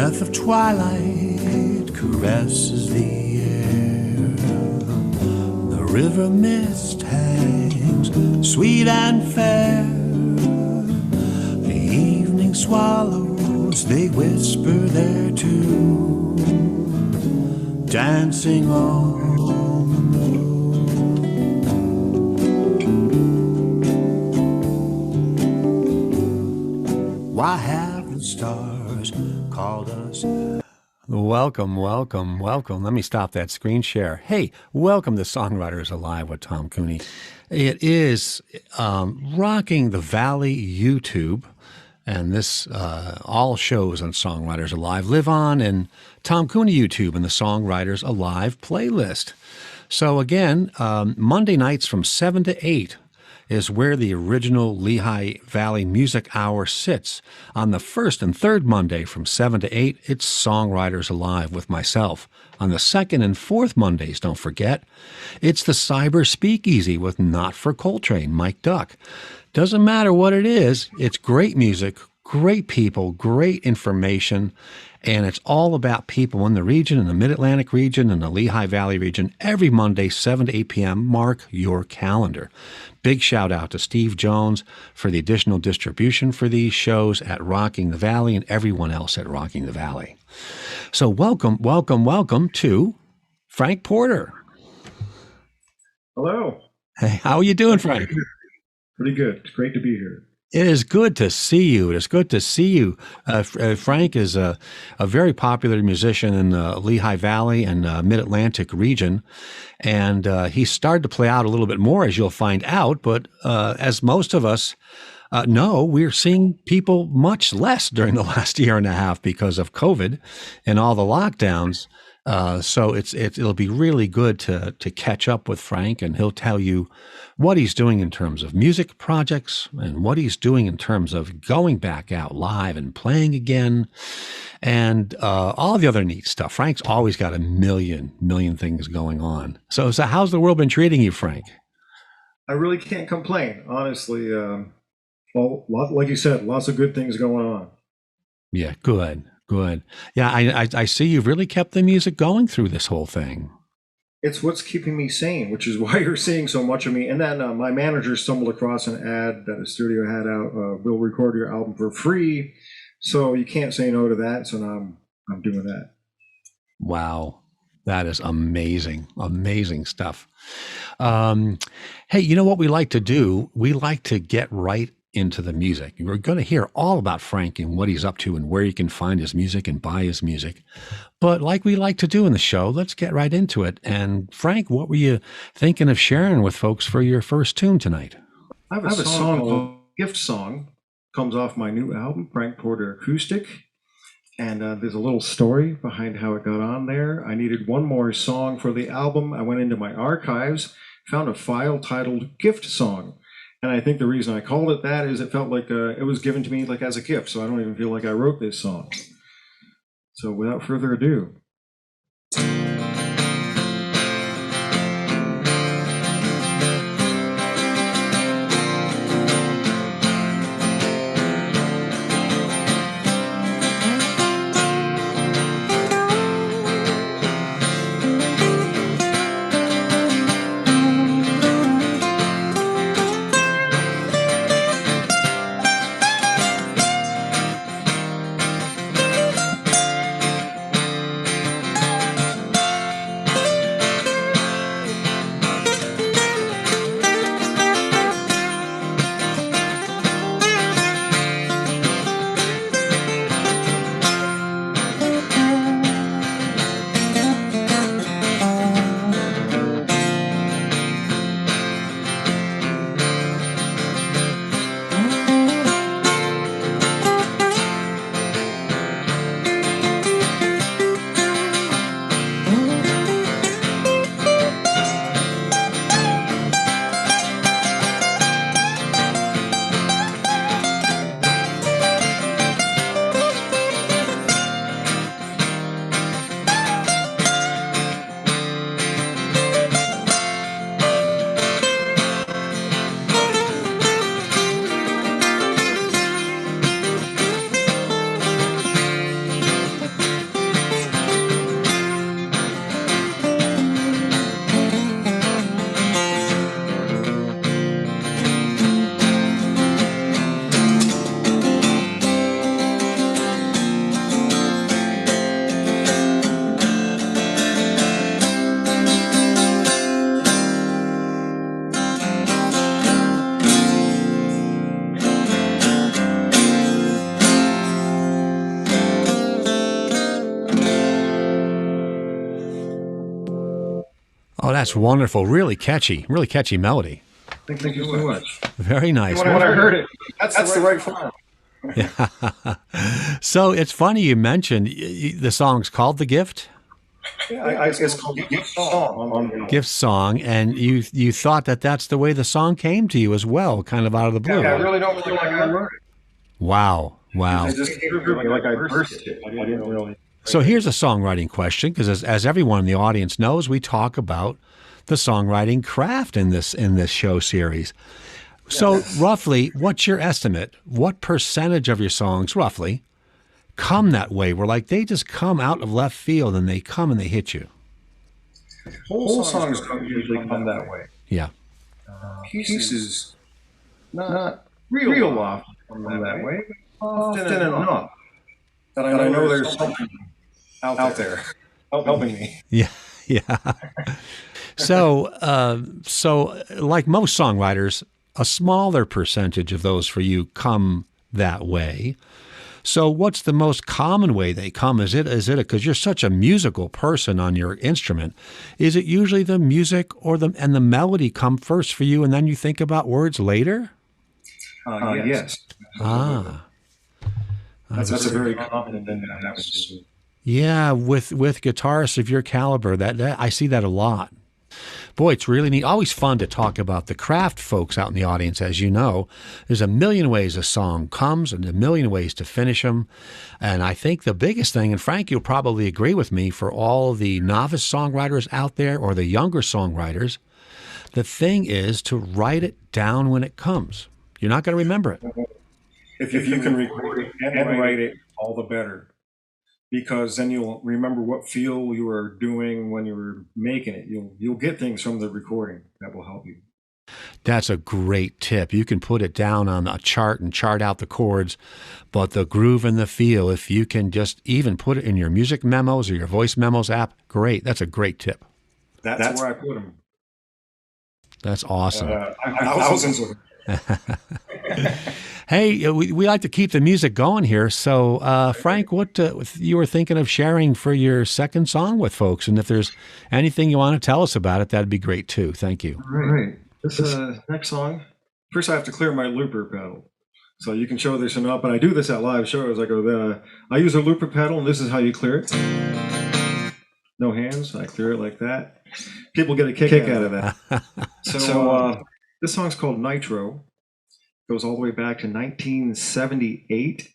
breath of twilight caresses the air. The river mist hangs sweet and fair. The evening swallows, they whisper their tune, dancing on the moon. Why have the stars called us? Welcome. Let me stop that screen share. Hey, welcome to Songwriters Alive with Tom Cooney. It is Rocking the Valley YouTube, and this all shows on Songwriters Alive live on in Tom Cooney YouTube and the Songwriters Alive playlist. So again, Monday nights from 7 to 8 is where the original Lehigh Valley Music Hour sits. On the first and third Monday from 7 to 8, it's Songwriters Alive with myself. On the second and fourth Mondays, don't forget, it's the Cyber Speakeasy with Not for Coltrane, Mike Duck. Doesn't matter what it is, it's great music, great people, great information, and it's all about people in the region, in the Mid-Atlantic region, and the Lehigh Valley region, every Monday, 7 to 8 p.m. Mark your calendar. Big shout out to Steve Jones for the additional distribution for these shows at Rocking the Valley and everyone else at Rocking the Valley. So welcome to Frank Porter. Hello. Hey, how are you doing, Frank? Pretty good. It's great to be here. It is good to see you. Frank is a very popular musician in the Lehigh Valley and Mid-Atlantic region, and he started to play out a little bit more, as you'll find out. But as most of us know, we're seeing people much less during the last year and a half because of COVID and all the lockdowns. So it'll be really good to catch up with Frank, and he'll tell you what he's doing in terms of music projects and what he's doing in terms of going back out live and playing again, and all the other neat stuff. Frank's always got a million things going on. So how's the world been treating you, Frank? I really can't complain, honestly. Like you said, lots of good things going on. Yeah, good. Yeah, I see you've really kept the music going through this whole thing. It's what's keeping me sane, which is why you're seeing so much of me. And then my manager stumbled across an ad that a studio had out. We'll record your album for free, so you can't say no to that. So now I'm doing that. Wow, that is amazing stuff. Hey, you know what we like to do? We like to get right into the music. We're going to hear all about Frank and what he's up to and where you can find his music and buy his music. But like we like to do in the show, let's get right into it. And Frank, what were you thinking of sharing with folks for your first tune tonight? I have a song called Gift Song. Comes off my new album, Frank Porter Acoustic. And there's a little story behind how it got on there. I needed one more song for the album. I went into my archives, found a file titled Gift Song. And I think the reason I called it that is it felt like it was given to me like as a gift. So I don't even feel like I wrote this song. So without further ado. Oh, that's wonderful. Really catchy melody. Thank you so much. Very nice. When I heard it, that's the right form. So it's funny you mentioned the song's called The Gift? Yeah, it's called Gift Song. Gift Song, and you thought that that's the way the song came to you as well, kind of out of the blue. Yeah, I really don't feel like I wrote it. Wow. It just came through me like I burst it. I didn't really. So here's a songwriting question, because as everyone in the audience knows, we talk about the songwriting craft in this show series. So roughly, what's your estimate? What percentage of your songs, roughly, come that way, where like they just come out of left field and they come and they hit you? Whole songs don't usually come that way. Yeah. Pieces, not real often come that way, but often enough that I know there's something out there helping me. Yeah. Yeah. So like most songwriters, a smaller percentage of those for you come that way. So what's the most common way they come? Is it because you're such a musical person on your instrument? Is it usually the music and the melody come first for you, and then you think about words later? Yes. That's a very common thing that happens to me. Yeah, with guitarists of your caliber, that I see that a lot. Boy, it's really neat. Always fun to talk about the craft folks out in the audience. As you know, there's a million ways a song comes and a million ways to finish them. And I think the biggest thing, and Frank, you'll probably agree with me, for all the novice songwriters out there or the younger songwriters, the thing is to write it down when it comes. You're not going to remember it. If you can record it and write it, all the better. Because then you'll remember what feel you were doing when you were making it. You'll get things from the recording that will help you. That's a great tip. You can put it down on a chart and chart out the chords, but the groove and the feel, if you can just even put it in your music memos or your voice memos app, great. That's a great tip. That's where I put them. That's awesome. Thousands of them. Hey, we like to keep the music going here. So, Frank, what you were thinking of sharing for your second song with folks? And if there's anything you want to tell us about it, that'd be great too. Thank you. Right. This next song, first I have to clear my looper pedal. So you can show this and up, and I do this at live shows. I use a looper pedal, and this is how you clear it. No hands, I clear it like that. People get a kick out of that. So this song's called Nitro. Goes all the way back to 1978.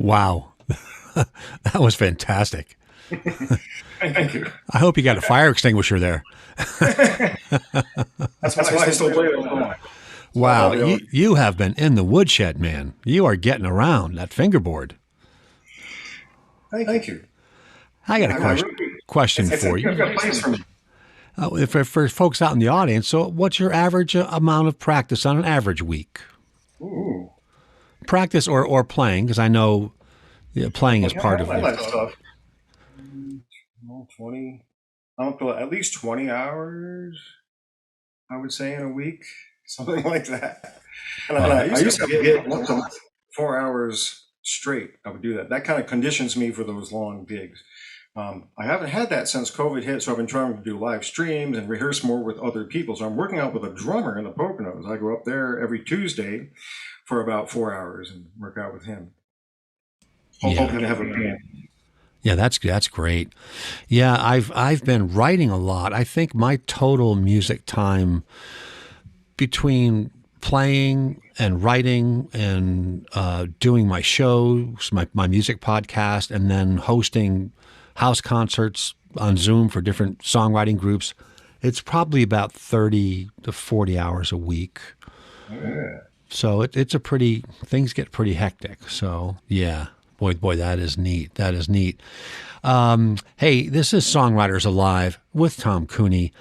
Wow. That was fantastic. Thank you. I hope you got a fire extinguisher there. That's why I still play it all the time. Wow. You have been in the woodshed, man. You are getting around that fingerboard. Thank you. I got a question for It's you. a good place for me. For folks out in the audience, so what's your average amount of practice on an average week? Ooh. Practice or playing, because I know playing is part of all it. that stuff. 20, up to at least 20 hours, I would say, in a week, something like that. And I used to get 4 hours straight. I would do that. That kind of conditions me for those long gigs. I haven't had that since COVID hit, so I've been trying to do live streams and rehearse more with other people. So I'm working out with a drummer in the Poconos. I go up there every Tuesday for about 4 hours and work out with him. Hoping to have a band. Yeah, that's great. Yeah, I've been writing a lot. I think my total music time between playing and writing and doing my shows, my music podcast, and then hosting house concerts on Zoom for different songwriting groups, it's probably about 30 to 40 hours a week. Yeah. So things get pretty hectic. So yeah, boy, that is neat. That is neat. Hey, this is Songwriters Alive with Tom Cooney.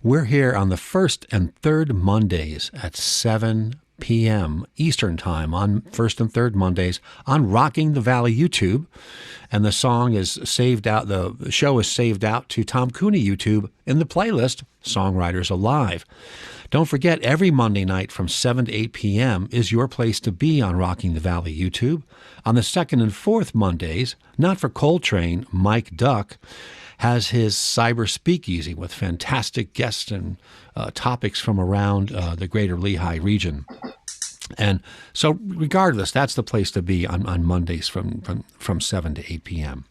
We're here on the first and third Mondays at 7 p.m. Eastern Time on first and third Mondays on Rocking the Valley YouTube. And the song is saved out, the show is saved out to Tom Cooney YouTube in the playlist Songwriters Alive. Don't forget, every Monday night from 7 to 8 p.m. is your place to be on Rocking the Valley YouTube. On the second and fourth Mondays, Not for Coltrane, Mike Duck has his cyber speakeasy with fantastic guests and topics from around the greater Lehigh region. And so regardless, that's the place to be on Mondays from 7 to 8 p.m.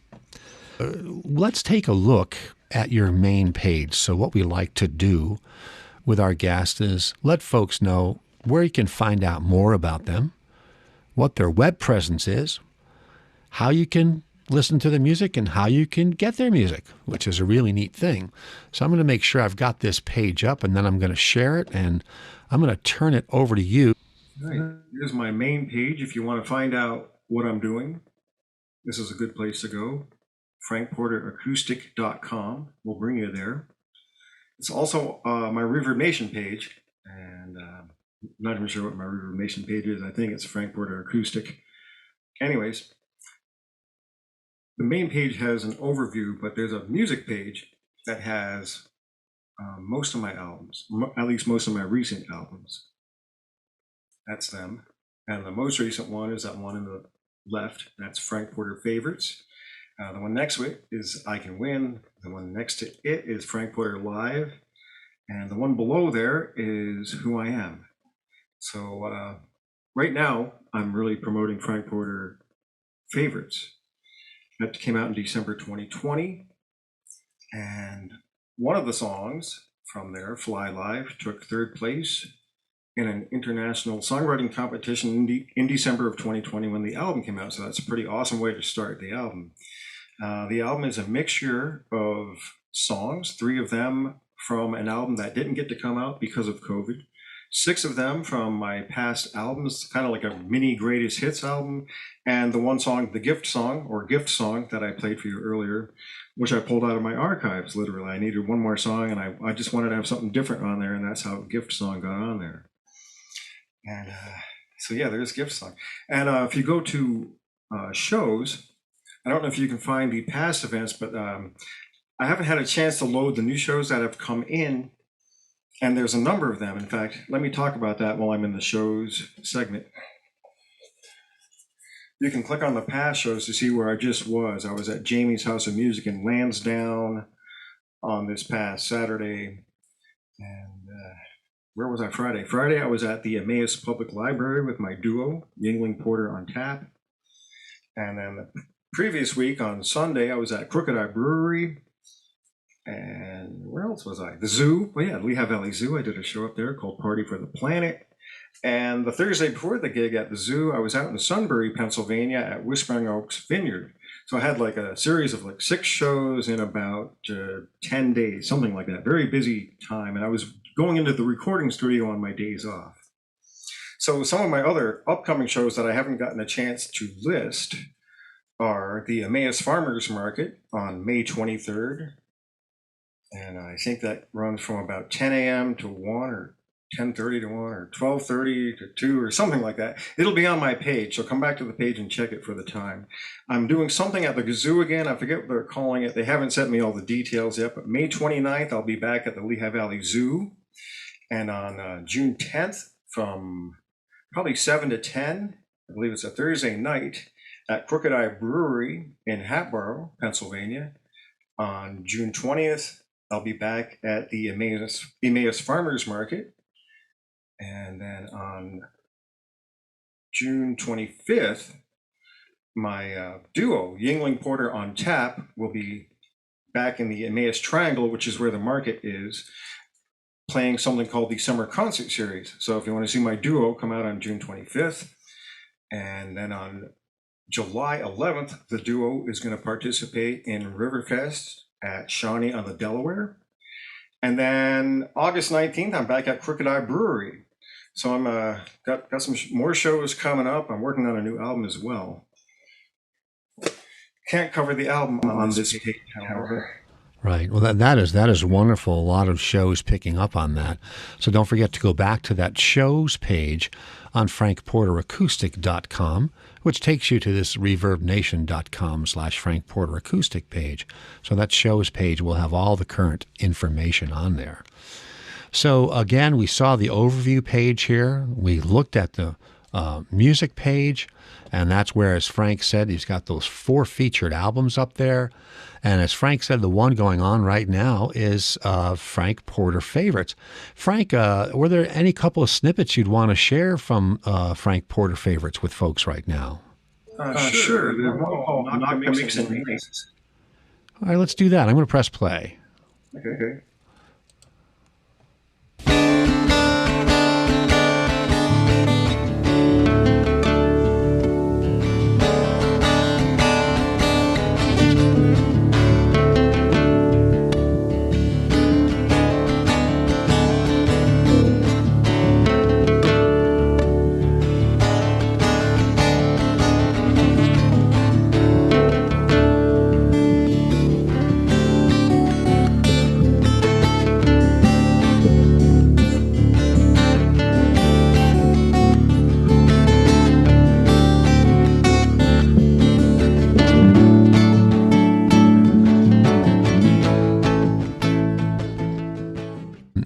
Let's take a look at your main page. So what we like to do with our guests is let folks know where you can find out more about them, what their web presence is, how you can listen to the music, and how you can get their music, which is a really neat thing. So I'm going to make sure I've got this page up, and then I'm going to share it, and I'm going to turn it over to you. Right. Here's my main page. If you want to find out what I'm doing, this is a good place to go. frankporteracoustic.com will bring you there. It's also my Reverb Nation page, and I'm not even sure what my Reverb Nation page is. I think it's Frank Porter Acoustic. Anyways, the main page has an overview, but there's a music page that has most of my albums, at least most of my recent albums. That's them. And the most recent one is that one in the left. That's Frank Porter Favorites. The one next to it is I Can Win. The one next to it is Frank Porter Live. And the one below there is Who I Am. So right now, I'm really promoting Frank Porter Favorites. That came out in December 2020. And one of the songs from there, Fly Live, took third place in an international songwriting competition in December of 2020 when the album came out. So that's a pretty awesome way to start the album. The album is a mixture of songs, 3 of them from an album that didn't get to come out because of COVID, 6 of them from my past albums, kind of like a mini greatest hits album, and the one song, the gift song that I played for you earlier, which I pulled out of my archives, literally. I needed one more song, and I just wanted to have something different on there, and that's how gift song got on there. And so yeah, there's gift song. And if you go to shows, I don't know if you can find the past events, but I haven't had a chance to load the new shows that have come in, and there's a number of them. In fact, let me talk about that while I'm in the shows segment. You can click on the past shows to see where I just was. I was at Jamie's House of Music in Lansdowne on this past Saturday. And where was I Friday? Friday, I was at the Emmaus Public Library with my duo, Yingling Porter on tap. And then the previous week on Sunday, I was at Crooked Eye Brewery. And where else was I? The zoo. Well, yeah, Lehigh Valley Zoo. I did a show up there called Party for the Planet. And the Thursday before the gig at the zoo, I was out in Sunbury, Pennsylvania at Whispering Oaks Vineyard. So I had like a series of like 6 shows in about 10 days, something like that. Very busy time. And I was going into the recording studio on my days off. So some of my other upcoming shows that I haven't gotten a chance to list are the Emmaus Farmers Market on May 23rd. And I think that runs from about 10 a.m. to 1 or 10:30 to 1 or 12:30 to 2 or something like that. It'll be on my page, so come back to the page and check it for the time. I'm doing something at the zoo again. I forget what they're calling it. They haven't sent me all the details yet, but May 29th, I'll be back at the Lehigh Valley Zoo. And on June 10th, from probably 7 to 10, I believe it's a Thursday night, at Crooked Eye Brewery in Hatboro, Pennsylvania. On June 20th, I'll be back at the Emmaus Farmers Market. And then on June 25th, my duo, Yingling Porter on Tap, will be back in the Emmaus Triangle, which is where the market is, playing something called the Summer Concert Series. So if you want to see my duo, come out on June 25th. And then on July 11th, the duo is going to participate in Riverfest at Shawnee on the Delaware. And then August 19th, I'm back at Crooked Eye Brewery. So I'm got some more shows coming up. I'm working on a new album as well. Can't cover the album on this page, however. Right. Well, that is wonderful. A lot of shows picking up on that. So don't forget to go back to that shows page on frankporteracoustic.com, which takes you to this reverbnation.com/Frank Porter Acoustic page. So that shows page will have all the current information on there. So again, we saw the overview page here. We looked at the music page, and that's where, as Frank said, he's got those 4 featured albums up there. And as Frank said, the one going on right now is Frank Porter Favorites. Frank, were there any couple of snippets you'd want to share from Frank Porter Favorites with folks right now? Sure. There's one called Knock the Mix and Mix. All right, let's do that. I'm going to press play. Okay.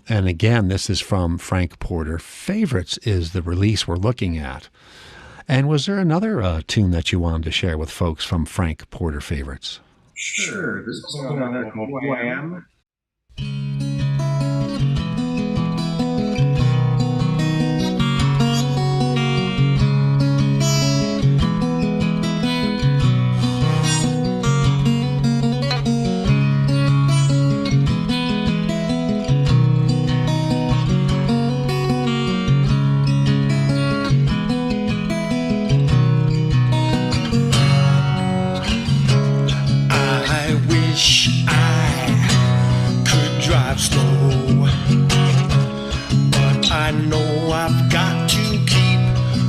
And again, this is from Frank Porter Favorites is the release we're looking at. And was there another tune that you wanted to share with folks from Frank Porter Favorites? Sure. This is one on there called Who I Am. Slow, but I know I've got to keep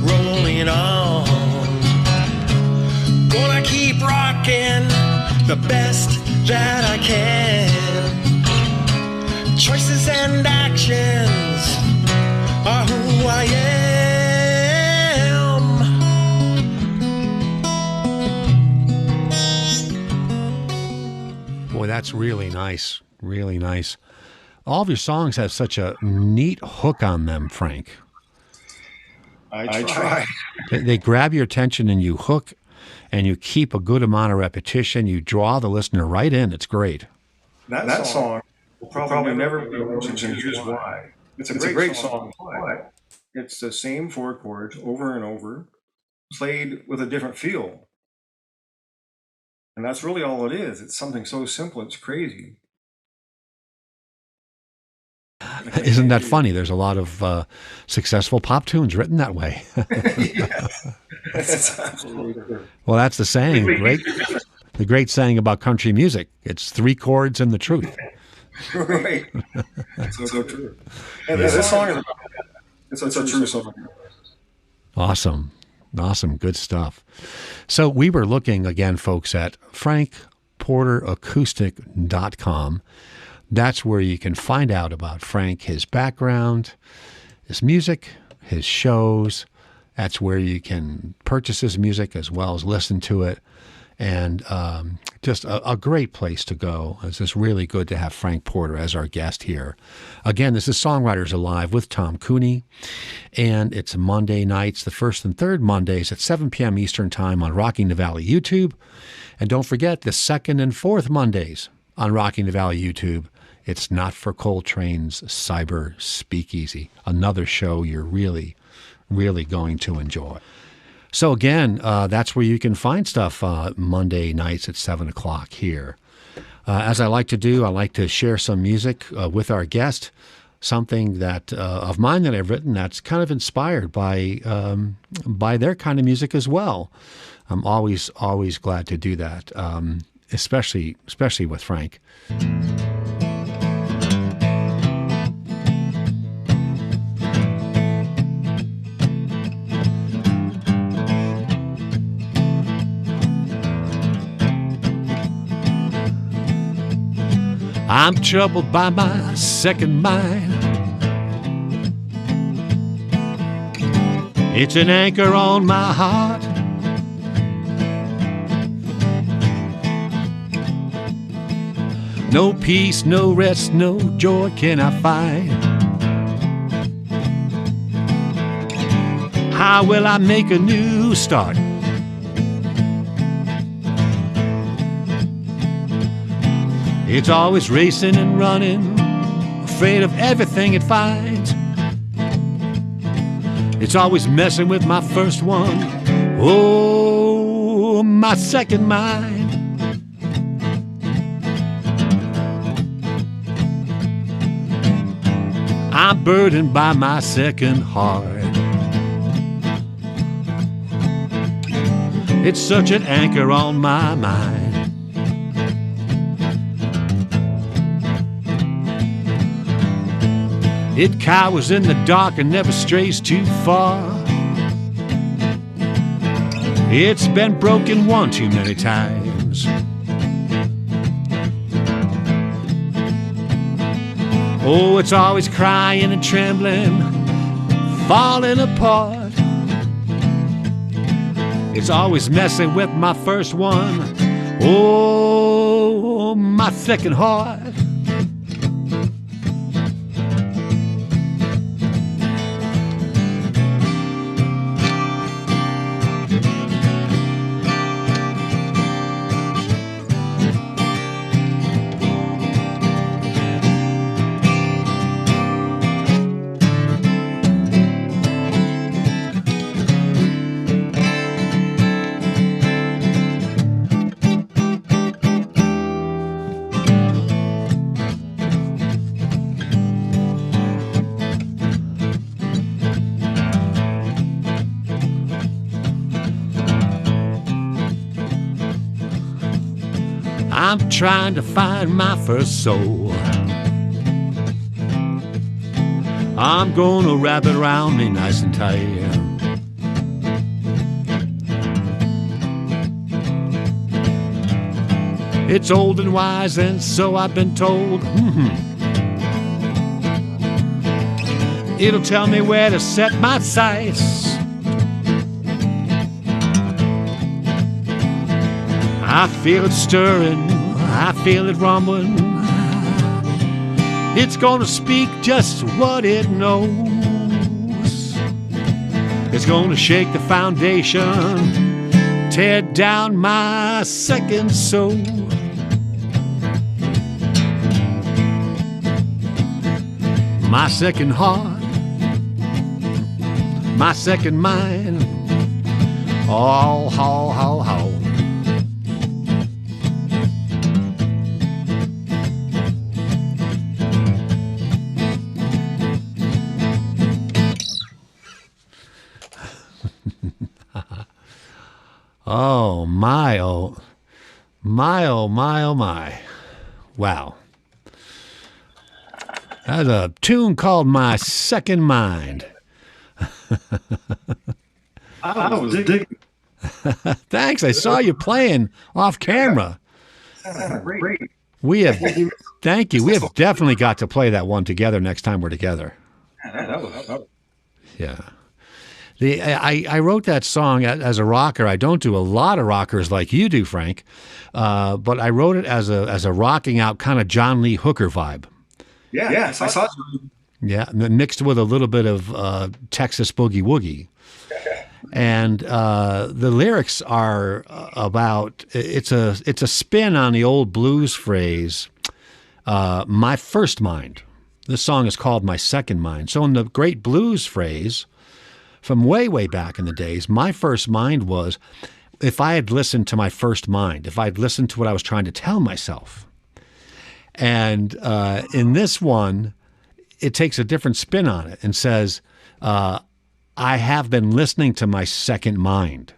rolling on. Gonna keep rocking the best that I can. Choices and actions are who I am. Boy, that's really nice. Really nice. All of your songs have such a neat hook on them, Frank. I try. They grab your attention and you hook, and you keep a good amount of repetition. You draw the listener right in. It's great. That song will probably never be mentioned, and here's why. It's a great song, but it's the same 4 chords over and over, played with a different feel. And that's really all it is. It's something so simple, it's crazy. Isn't that funny? There's a lot of successful pop tunes written that way. That's absolutely true. Well, that's the saying. The great saying about country music. It's 3 chords and the truth. Right. So true. And this song is it's a true song. Awesome. Good stuff. So we were looking again, folks, at frankporteracoustic.com. That's where you can find out about Frank, his background, his music, his shows. That's where you can purchase his music as well as listen to it. And just a great place to go. It's just really good to have Frank Porter as our guest here. Again, this is Songwriters Alive with Tom Cooney, and it's Monday nights, the first and third Mondays at 7 p.m. Eastern Time on Rocking the Valley YouTube. And don't forget, the second and fourth Mondays on Rocking the Valley YouTube, it's Not for Coltrane's Cyber Speakeasy, another show you're really, really going to enjoy. So again, that's where you can find stuff Monday nights at 7 o'clock here. As I like to do, I like to share some music with our guest, something that of mine that I've written that's kind of inspired by their kind of music as well. I'm always glad to do that, especially with Frank. I'm troubled by my second mind. It's an anchor on my heart. No peace, no rest, no joy can I find. How will I make a new start? It's always racing and running, afraid of everything it finds. It's always messing with my first one. Oh, my second mind. I'm burdened by my second heart. It's such an anchor on my mind. It cowers in the dark and never strays too far. It's been broken one too many times. Oh, it's always crying and trembling, falling apart. It's always messing with my first one. Oh, my second heart. I'm trying to find my first soul. I'm gonna wrap it around me nice and tight. It's old and wise, and so I've been told. It'll tell me where to set my sights. I feel it stirring, I feel it rumbling. It's gonna speak just what it knows. It's gonna shake the foundation, tear down my second soul. My second heart, my second mind. Oh, ho, ho, ho. Oh, my, oh, my, oh, my, oh, my. Wow. That's a tune called My Second Mind. I was digging. Thanks. I saw you playing off camera. Great. We have, thank you. We have definitely got to play that one together next time we're together. That was Yeah. I wrote that song as a rocker. I don't do a lot of rockers like you do, Frank, but I wrote it as a rocking out kind of John Lee Hooker vibe. Yeah, I saw. Yeah, mixed with a little bit of Texas boogie woogie. And the lyrics are about it's a spin on the old blues phrase, "My first mind." This song is called "My Second Mind." So in the great blues phrase from way, way back in the days, my first mind was if I had listened to my first mind, if I'd listened to what I was trying to tell myself. And in this one, it takes a different spin on it and says, I have been listening to my second mind,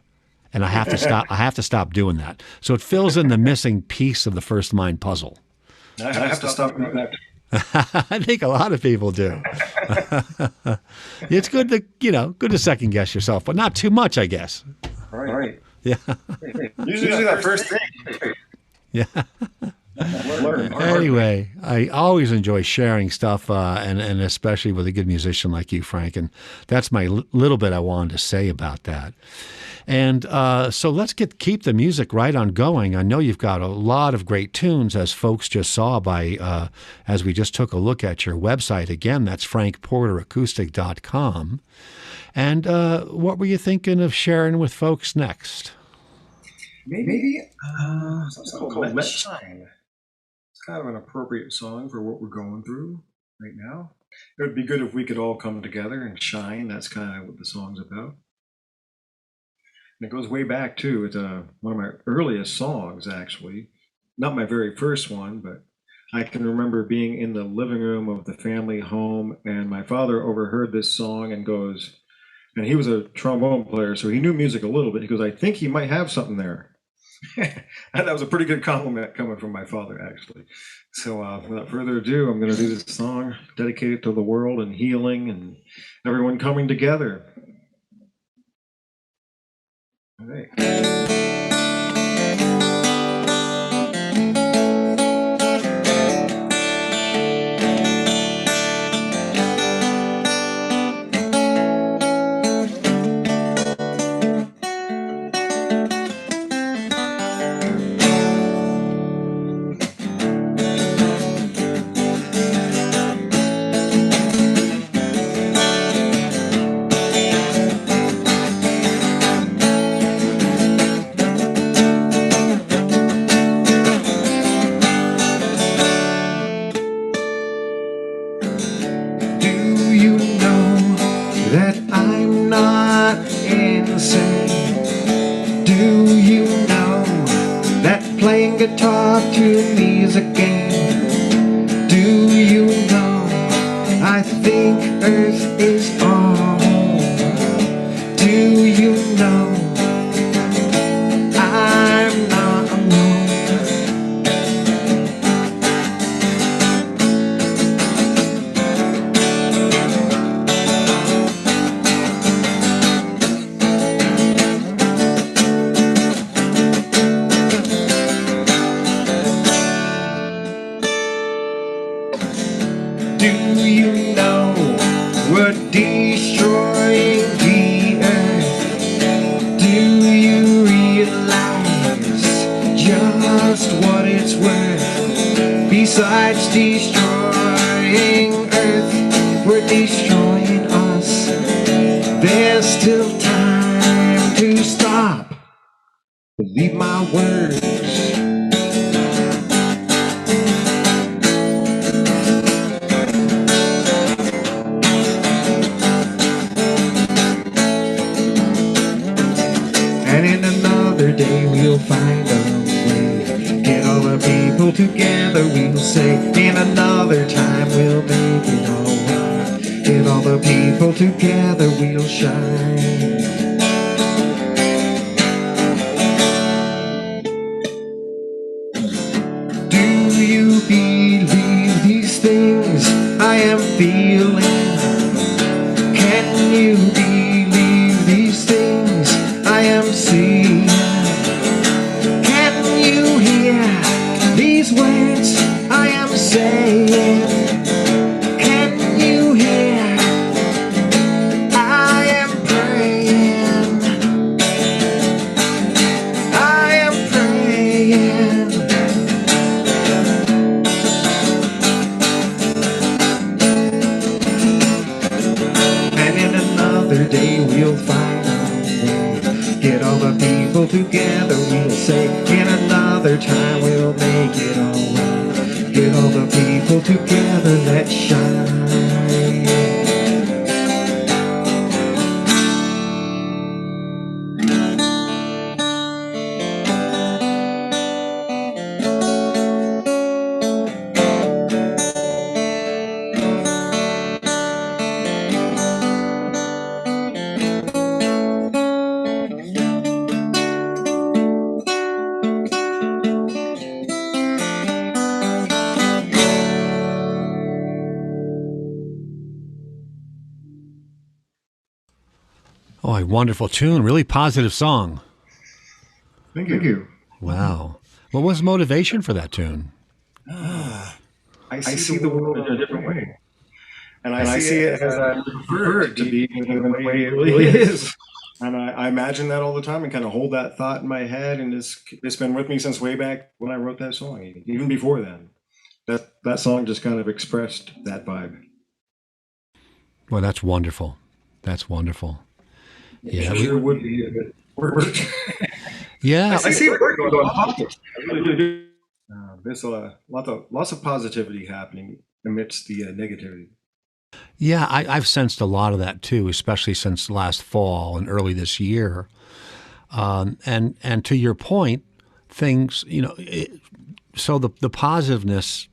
and I have to stop. I have to stop doing that. So it fills in the missing piece of the first mind puzzle. I have to stop doing that. I think a lot of people do. It's good to, good to second guess yourself, but not too much, I guess. Right. Yeah. Usually that first thing. Yeah. Anyway, I always enjoy sharing stuff, and especially with a good musician like you, Frank. And that's my little bit I wanted to say about that. And so let's keep the music right on going. I know you've got a lot of great tunes, as folks just saw by as we just took a look at your website. Again, that's frankporteracoustic.com. And what were you thinking of sharing with folks next? Maybe something called Let's Shine. It's kind of an appropriate song for what we're going through right now. It would be good if we could all come together and shine. That's kind of what the song's about. And it goes way back, too. It's one of my earliest songs, actually. Not my very first one, but I can remember being in the living room of the family home, and my father overheard this song and goes, and he was a trombone player, so he knew music a little bit. He goes, I think he might have something there. And that was a pretty good compliment coming from my father, actually. So without further ado, I'm going to do this song dedicated to the world and healing and everyone coming together. All right. Guitar to me's a game. Do you know I think Earth is our home? Do you know I'm not alone? Do you know we're destroying the earth? Do you realize just what it's worth? Besides destroying earth, we're destroying us. There's still time to stop. Believe my words. And in another day we'll find a way. Get all the people together, we'll say. In another time we'll make it all right. Get all the people together, we'll shine. I am feeling. Can you believe these things I am seeing? Can you hear these words I am saying? Can you hear? I am praying. I am praying. And in another day we'll find a way. Get all the people together, we'll say. In another time we'll make it all right. Get all the people together, let's shine. Oh, a wonderful tune. Really positive song. Thank you. Wow. What was the motivation for that tune? I see the world in a different way. And I see it as I prefer it to be in the way it really is. And I imagine that all the time and kind of hold that thought in my head. And it's been with me since way back when I wrote that song, even before then. That song just kind of expressed that vibe. Well, that's wonderful. That's wonderful. Yeah, It sure would be a bit worse. yeah. I see it going on. I really do. There's lots of positivity happening amidst the negativity. Yeah, I've sensed a lot of that too, especially since last fall and early this year. And to your point, things, so the positiveness,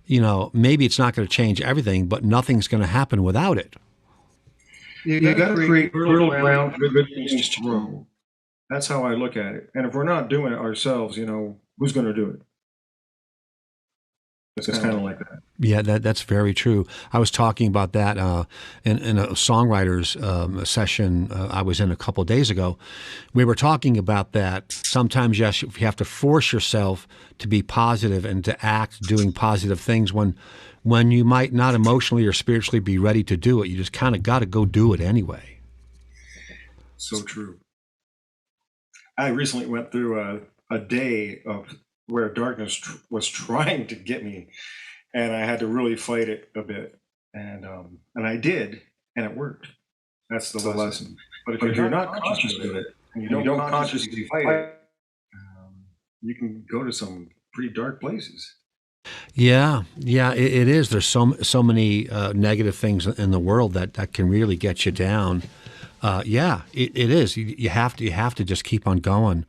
maybe it's not going to change everything, but nothing's going to happen without it. You got to create fertile ground for good things to grow. That's how I look at it. And if we're not doing it ourselves, who's going to do it? It's kind of like that. Yeah, that's very true. I was talking about that in a Songwriters session I was in a couple of days ago. We were talking about that. Sometimes, yes, you have to force yourself to be positive and to act doing positive things when you might not emotionally or spiritually be ready to do it. You just kind of got to go do it anyway. So true. I recently went through a day of where darkness was trying to get me, and I had to really fight it a bit, and I did, and it worked. That's the lesson. But if you're not conscious of it, and you don't consciously fight it, you can go to some pretty dark places. Yeah, it is. There's so many negative things in the world that can really get you down. It is. You have to just keep on going.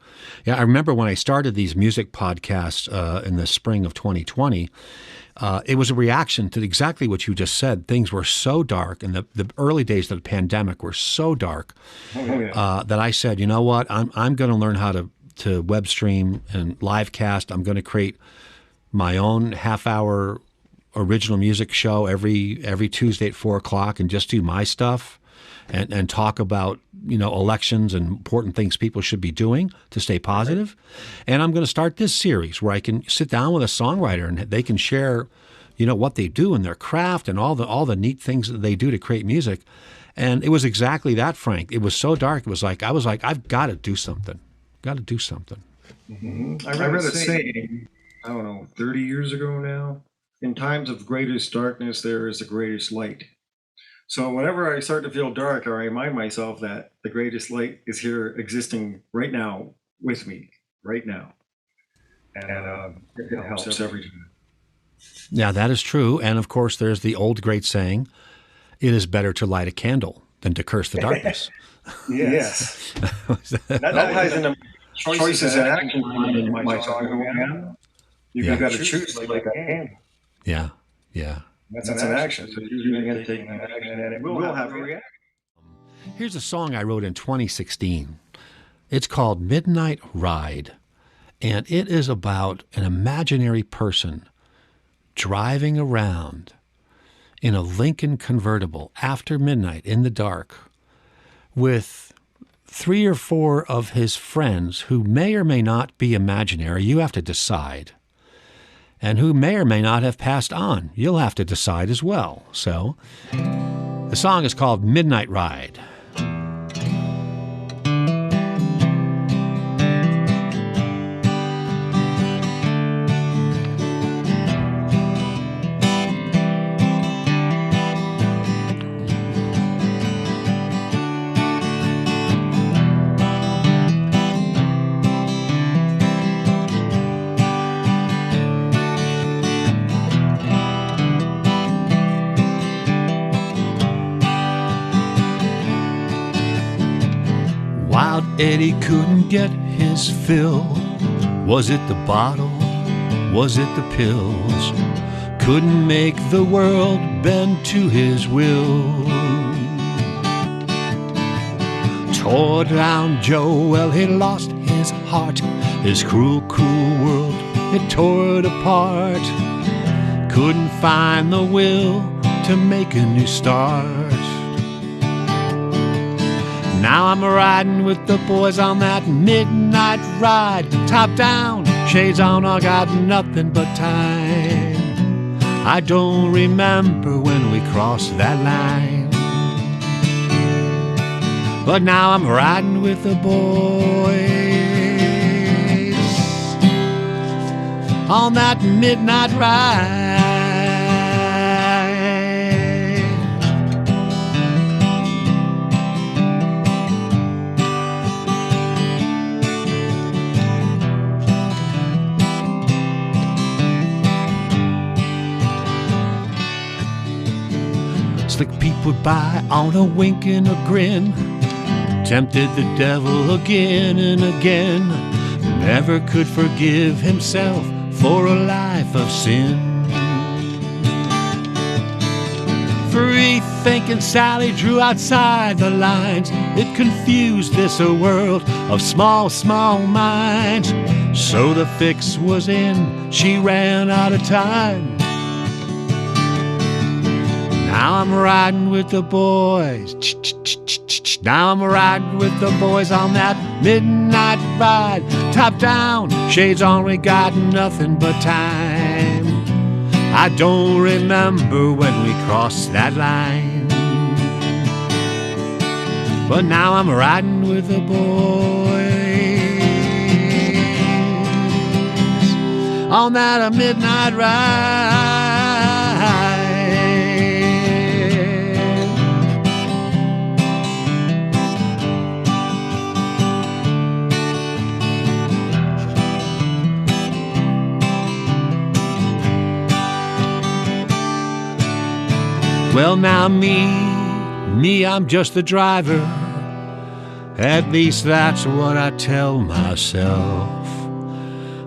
Yeah, I remember when I started these music podcasts in the spring of 2020. It was a reaction to exactly what you just said. Things were so dark, and the early days of the pandemic were so dark that I said, you know what? I'm going to learn how to web stream and live cast. I'm going to create my own half-hour original music show every Tuesday at 4:00 and just do my stuff. And talk about, elections and important things people should be doing to stay positive. And I'm going to start this series where I can sit down with a songwriter and they can share, what they do in their craft and all the neat things that they do to create music. And it was exactly that, Frank. It was so dark. It was like, I've got to do something. Got to do something. Mm-hmm. I read a saying, I don't know, 30 years ago now. In times of greatest darkness, there is the greatest light. So whenever I start to feel dark, I remind myself that the greatest light is here existing right now with me, right now. And it helps every time. Yeah, that is true. And of course, there's the old great saying, it is better to light a candle than to curse the darkness. Yes. that ties into choices and actions in my song. You've got to choose to light that candle. Yeah. That's an action. So you're going to take an action, and it will have a reaction. Here's a song I wrote in 2016. It's called Midnight Ride, and it is about an imaginary person driving around in a Lincoln convertible after midnight in the dark with 3 or 4 of his friends who may or may not be imaginary. You have to decide. And who may or may not have passed on. You'll have to decide as well. So, the song is called Midnight Ride. Wild Eddie couldn't get his fill. Was it the bottle? Was it the pills? Couldn't make the world bend to his will. Tore down Joe, well, he lost his heart. His cruel, cruel world, it tore it apart. Couldn't find the will to make a new start. Now I'm riding with the boys on that midnight ride. Top down, shades on, I got nothing but time. I don't remember when we crossed that line. But now I'm riding with the boys on that midnight ride. Slick Pete would buy on a wink and a grin. Tempted the devil again and again. Never could forgive himself for a life of sin. Free thinking Sally drew outside the lines. It confused this a world of small, small minds. So the fix was in, she ran out of time. Now I'm riding with the boys. Now I'm riding with the boys on that midnight ride. Top down, shades on, we got nothing but time. I don't remember when we crossed that line. But now I'm riding with the boys on that midnight ride. Well, now me, I'm just the driver. At least that's what I tell myself.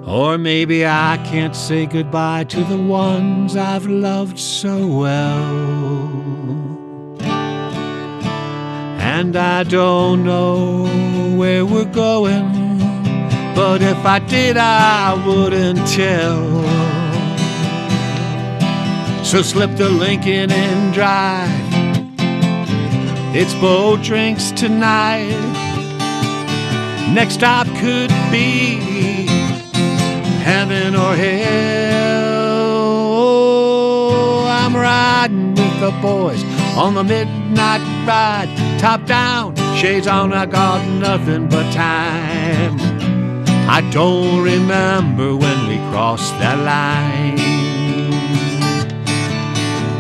Or maybe I can't say goodbye to the ones I've loved so well. And I don't know where we're going, but if I did, I wouldn't tell. So slip the Lincoln and drive. It's boat drinks tonight. Next stop could be heaven or hell. Oh, I'm riding with the boys on the midnight ride. Top down, shades on, I got nothing but time. I don't remember when we crossed that line.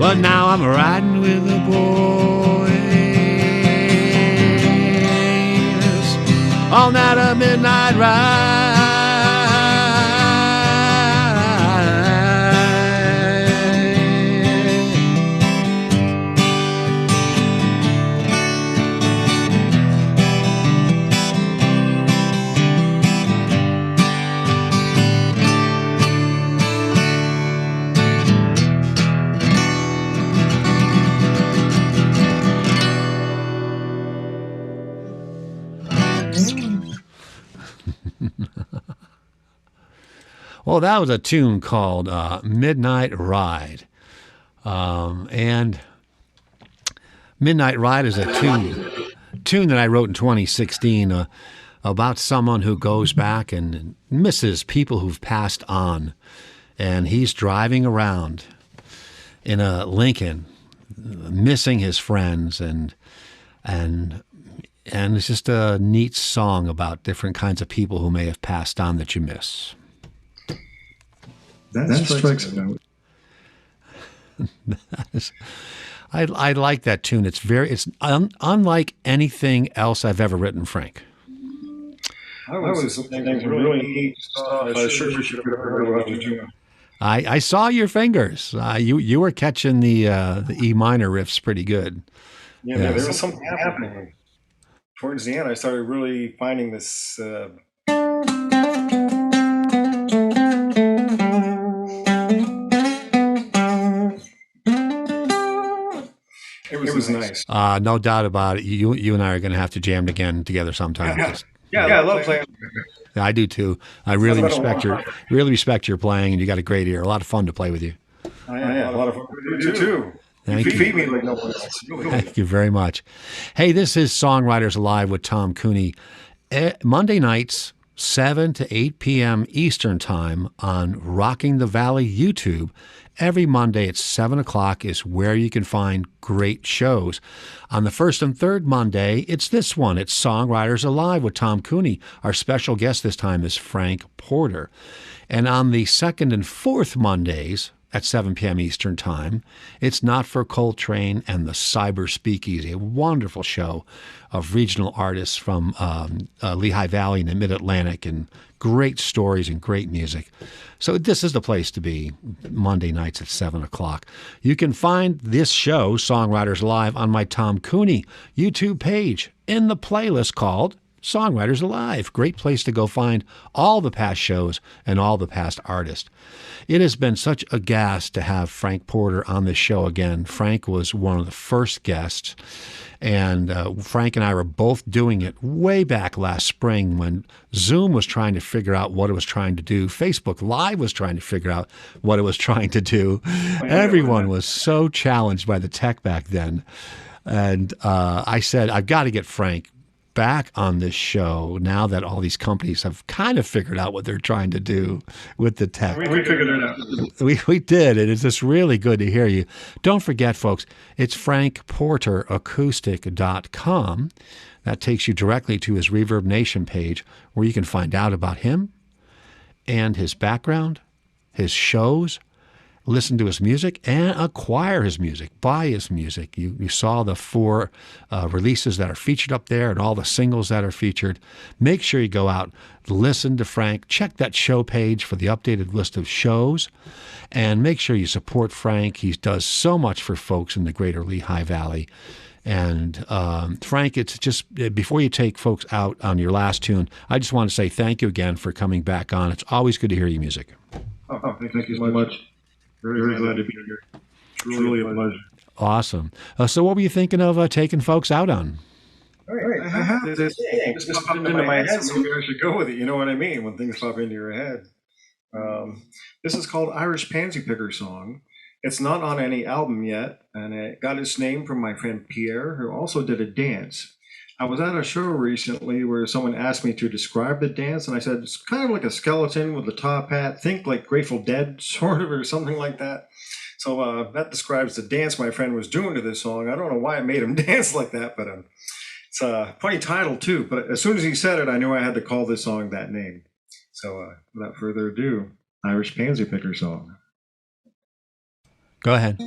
But now I'm riding with the boys on that midnight ride. Well, that was a tune called Midnight Ride. And Midnight Ride is a tune that I wrote in 2016 about someone who goes back and misses people who've passed on. And he's driving around in a Lincoln, missing his friends, and it's just a neat song about different kinds of people who may have passed on that you miss. That strikes a note. I like that tune. It's unlike anything else I've ever written, Frank. I was thinking some really neat stuff. I should have heard about you. I saw your fingers. You were catching the E minor riffs pretty good. Yeah, there was something happening. Towards the end, I started really finding this. It was nice. No doubt about it. You and I are going to have to jam again together sometime. Yeah, I love playing. I do too. I really respect your playing, and you got a great ear. A lot of fun to play with you. Yeah, a lot of fun with you too. Thank you. Feed me like no one else. Thank you very much. Hey, this is Songwriters Alive with Tom Cooney. Monday nights, 7 to 8 p.m. Eastern Time on Rocking the Valley YouTube. Every Monday at 7 o'clock is where you can find great shows. On the first and third Monday, it's this one. It's Songwriters Alive with Tom Cooney. Our special guest this time is Frank Porter. And on the second and fourth Mondays at 7 p.m. Eastern Time, it's Not for Coltrane and the Cyber Speakeasy, a wonderful show of regional artists from Lehigh Valley and the Mid-Atlantic, and great stories and great music. So this is the place to be, Monday nights at 7 o'clock. You can find this show, Songwriters Alive, on my Tom Cooney YouTube page in the playlist called Songwriters Alive. Great place to go find all the past shows and all the past artists. It has been such a gas to have Frank Porter on this show again. Frank was one of the first guests, and Frank and I were both doing it way back last spring when Zoom was trying to figure out what it was trying to do. Facebook Live was trying to figure out what it was trying to do. Everyone was so challenged by the tech back then. And I said, I've got to get Frank back on this show now that all these companies have kind of figured out what they're trying to do with the tech. We figured it out. We did, and it's just really good to hear you. Don't forget, folks, it's frankporteracoustic.com. That takes you directly to his Reverb Nation page where you can find out about him and his background, his shows, listen to his music, and acquire his music, buy his music. You saw the 4 releases that are featured up there and all the singles that are featured. Make sure you go out, listen to Frank, check that show page for the updated list of shows, and make sure you support Frank. He does so much for folks in the greater Lehigh Valley. And Frank, it's just, before you take folks out on your last tune, I just want to say thank you again for coming back on. It's always good to hear your music. Oh, thank you so much. Very glad to be here. Truly a pleasure. Awesome. So what were you thinking of taking folks out on? All right. I have this thing. This just popped into my head, so maybe I should go with it. You know what I mean? When things pop into your head. This is called Irish Pansy Picker Song. It's not on any album yet, and it got its name from my friend Pierre, who also did a dance. I was at a show recently where someone asked me to describe the dance, and I said, it's kind of like a skeleton with a top hat. Think like Grateful Dead, sort of, or something like that. So that describes the dance my friend was doing to this song. I don't know why I made him dance like that, but it's a funny title, too. But as soon as he said it, I knew I had to call this song that name. So without further ado, Irish Pansy Picker Song. Go ahead.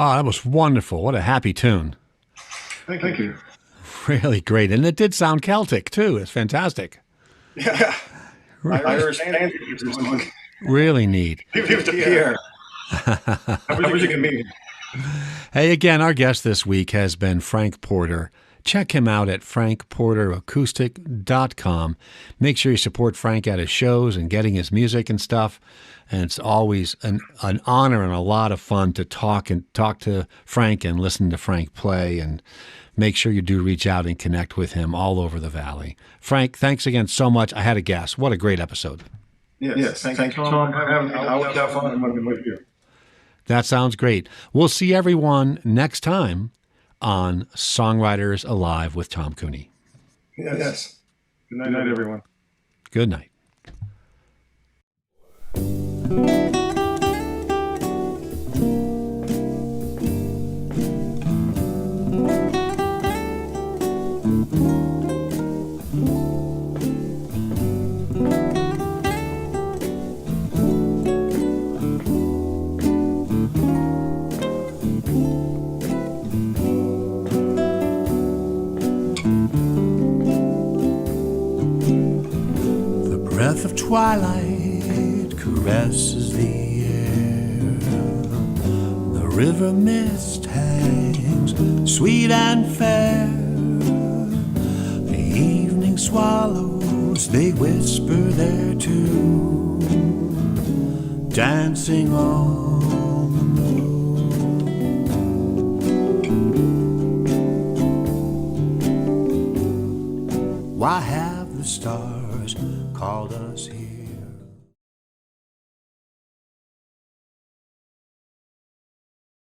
Oh, that was wonderful. What a happy tune. Thank you. Really great. And it did sound Celtic, too. It's fantastic. Yeah. Irish and this one. Really neat. Give it to Pierre. How was it going to be? Hey, again, our guest this week has been Frank Porter. Check him out at frankporteracoustic.com. Make sure you support Frank at his shows and getting his music and stuff. And it's always an honor and a lot of fun to talk to Frank and listen to Frank play. And make sure you do reach out and connect with him all over the Valley. Frank, thanks again so much. I had a guess. What a great episode. Yes. Thank you, Tom. I will have fun with you. That sounds great. We'll see everyone next time on Songwriters Alive with Tom Cooney. Yes. Good night, everyone. Good night. Breath of twilight caresses the air. The river mist hangs sweet and fair. The evening swallows, they whisper their tune, dancing on the moon. Why have the stars called us here?